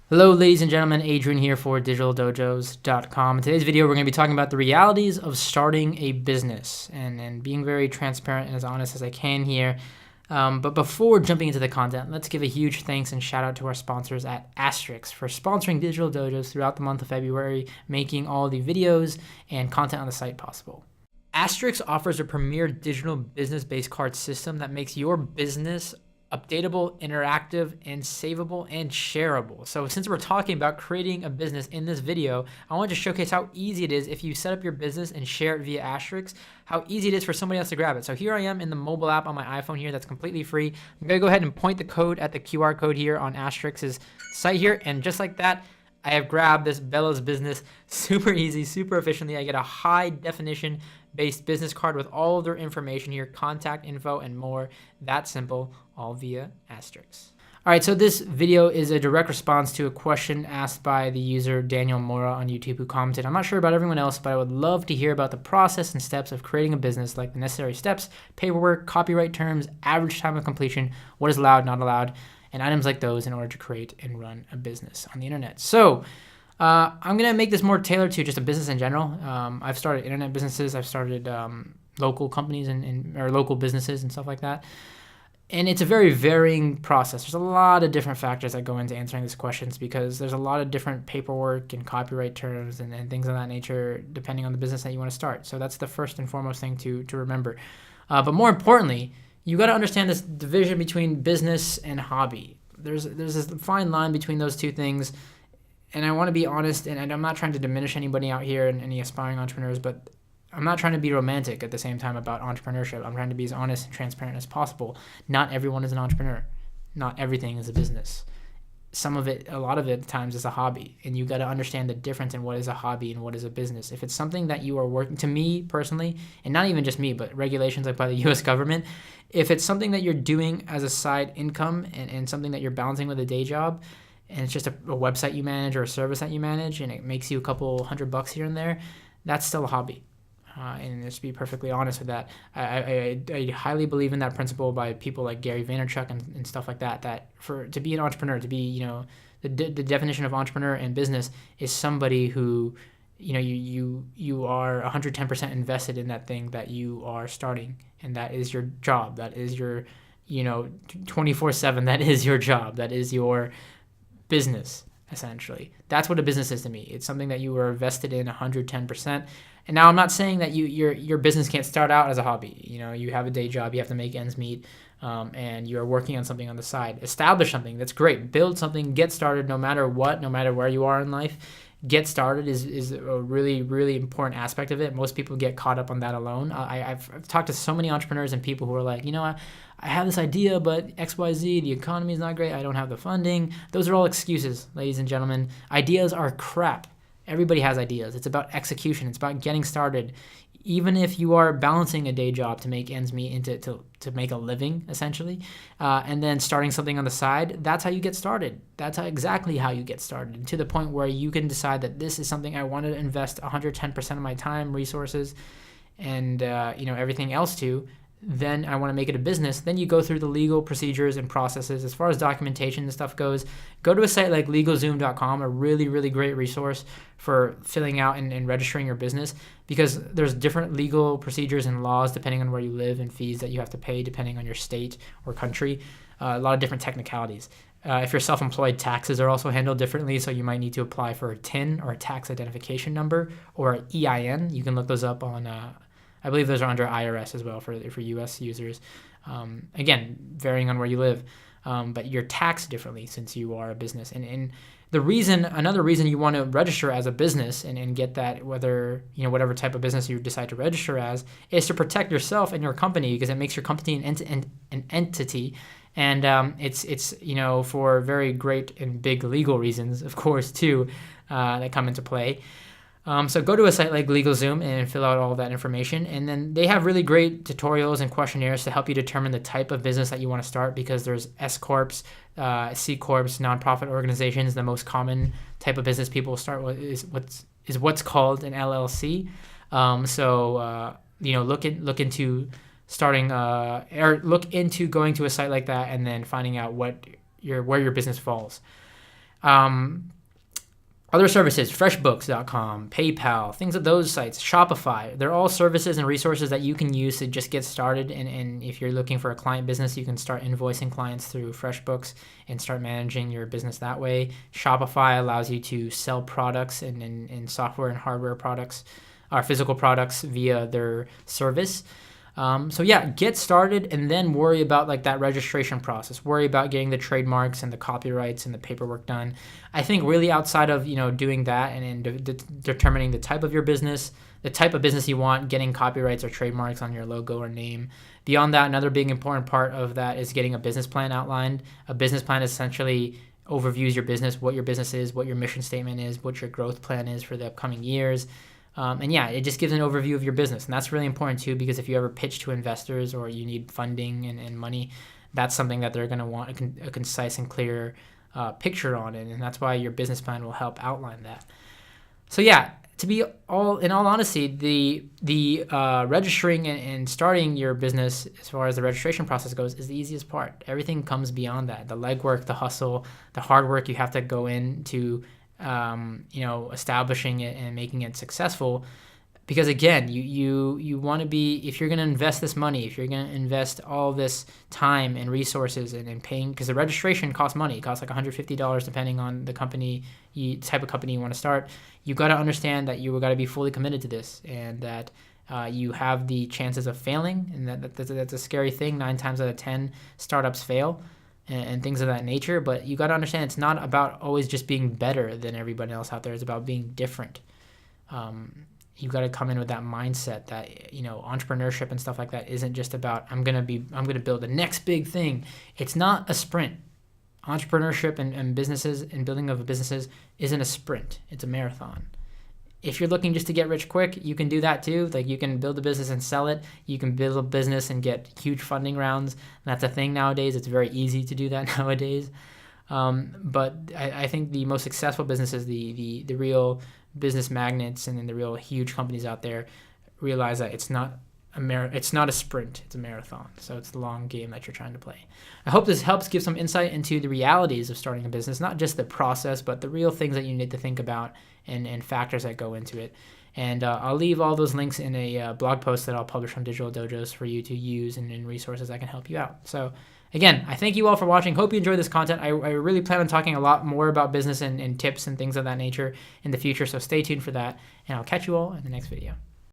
Hello, ladies and gentlemen. Adrian here for digitaldojos.com. In today's video, we're going to be talking about the realities of starting a business and being very transparent and as honest as I can here. But before jumping into the content, let's give a huge thanks and shout out to our sponsors at Asterix for sponsoring Digital Dojos throughout the month of February, making all the videos and content on the site possible. Asterix offers a premier digital business-based card system that makes your business updatable, interactive, and savable and shareable. So since we're talking about creating a business in this video, I want to showcase how easy it is if you set up your business and share it via Asterix, how easy it is for somebody else to grab it. So here I am in the mobile app on my iPhone here that's completely free. I'm gonna go ahead and point the code at the QR code here on Asterix's site here, and just like that, I have grabbed this Bella's Business super easy, super efficiently. I get a high definition based business card with all of their information here, contact info and more. That simple, all via Asterix. All right, so this video is a direct response to a question asked by the user Daniel Mora on YouTube, who commented, "I'm not sure about everyone else, but I would love to hear about the process and steps of creating a business, like the necessary steps, paperwork, copyright terms, average time of completion, what is allowed, not allowed, and items like those in order to create and run a business on the internet." So I'm going to make this more tailored to just a business in general. I've started internet businesses. I've started local companies or local businesses and stuff like that. And it's a very varying process. There's a lot of different factors that go into answering these questions because there's a lot of different paperwork and copyright terms and things of that nature depending on the business that you want to start. So that's the first and foremost thing to remember. But more importantly, you got to understand this division between business and hobby. There's this fine line between those two things. And I want to be honest, and I'm not trying to diminish anybody out here and any aspiring entrepreneurs, but I'm not trying to be romantic at the same time about entrepreneurship. I'm trying to be as honest and transparent as possible. Not everyone is an entrepreneur. Not everything is a business. Some of it, a lot of it at times is a hobby. And you got to understand the difference in what is a hobby and what is a business. If it's something that you are working, to me personally, and not even just me, but regulations like by the US government, if it's something that you're doing as a side income and something that you're balancing with a day job, and it's just a website you manage or a service that you manage, and it makes you a couple $100 here and there, that's still a hobby. And just to be perfectly honest with that, I highly believe in that principle by people like Gary Vaynerchuk and stuff like that, that to be an entrepreneur, to be, the definition of entrepreneur and business is somebody who, you are 110% invested in that thing that you are starting, and that is your job. That is your, 24/7, that is your job. That is your business, essentially. That's what a business is to me. It's something that you are vested in 110%. And now I'm not saying that your business can't start out as a hobby. You have a day job, you have to make ends meet, and you're working on something on the side. Establish something. That's great. Build something. Get started no matter what, no matter where you are in life. Get started is a really, really important aspect of it. Most people get caught up on that alone. I've talked to so many entrepreneurs and people who are like, I have this idea, but XYZ, the economy is not great. I don't have the funding. Those are all excuses, ladies and gentlemen. Ideas are crap. Everybody has ideas. It's about execution. It's about getting started. Even if you are balancing a day job to make ends meet to make a living, essentially, and then starting something on the side, that's how you get started. That's exactly how you get started, to the point where you can decide that this is something I want to invest 110% of my time, resources, and everything else to. Then I want to make it a business. Then you go through the legal procedures and processes. As far as documentation and stuff goes, go to a site like LegalZoom.com, a really, really great resource for filling out and registering your business, because there's different legal procedures and laws depending on where you live and fees that you have to pay depending on your state or country. A lot of different technicalities. If you're self-employed, taxes are also handled differently, so you might need to apply for a TIN or a tax identification number or an EIN. You can look those up on I believe those are under IRS as well for U.S. users. Again, varying on where you live, but you're taxed differently since you are a business. And another reason you want to register as a business and get that, whether whatever type of business you decide to register as, is to protect yourself and your company, because it makes your company an entity. And it's for very great and big legal reasons, of course, too, that come into play. So go to a site like LegalZoom and fill out all that information. And then they have really great tutorials and questionnaires to help you determine the type of business that you want to start, because there's S Corps, C Corps, nonprofit organizations. The most common type of business people start with is what's called an LLC. Look into starting or look into going to a site like that and then finding out where your business falls. Other services, freshbooks.com, PayPal, things of those sites, Shopify. They're all services and resources that you can use to just get started. And if you're looking for a client business, you can start invoicing clients through FreshBooks and start managing your business that way. Shopify allows you to sell products and software and hardware products, or physical products via their service. So yeah, get started and then worry about like that registration process. Worry about getting the trademarks and the copyrights and the paperwork done. I think really outside of doing that and determining the type of your business, the type of business you want, getting copyrights or trademarks on your logo or name. Beyond that, another big important part of that is getting a business plan outlined. A business plan essentially overviews your business, what your business is, what your mission statement is, what your growth plan is for the upcoming years. And yeah, it just gives an overview of your business. And that's really important too, because if you ever pitch to investors or you need funding and money, that's something that they're going to want a concise and clear picture on it. And that's why your business plan will help outline that. So yeah, in all honesty, the registering and starting your business, as far as the registration process goes, is the easiest part. Everything comes beyond that. The legwork, the hustle, the hard work you have to go into establishing it and making it successful. Because again, you want to be, if you're going to invest this money, if you're going to invest all this time and resources and paying, because the registration costs money. It costs like $150 depending on the type of company you want to start. You got to understand that you got to be fully committed to this, and that you have the chances of failing, and that's a scary thing. 9 times out of 10 startups fail. And things of that nature. But you got to understand it's not about always just being better than everybody else out there. It's about being different. You got to come in with that mindset that entrepreneurship and stuff like that isn't just about I'm gonna build the next big thing. It's not a sprint. Entrepreneurship and businesses and building of businesses isn't a sprint. It's a marathon. If you're looking just to get rich quick, you can do that too. Like, you can build a business and sell it. You can build a business and get huge funding rounds. And that's a thing nowadays. It's very easy to do that nowadays. But I think the most successful businesses, the real business magnates and then the real huge companies out there, realize that it's not a sprint, it's a marathon. So it's the long game that you're trying to play. I hope this helps give some insight into the realities of starting a business, not just the process, but the real things that you need to think about and factors that go into it. And I'll leave all those links in a blog post that I'll publish on Digital Dojos for you to use and resources that can help you out. So again, I thank you all for watching. Hope you enjoyed this content. I really plan on talking a lot more about business and tips and things of that nature in the future. So stay tuned for that, and I'll catch you all in the next video.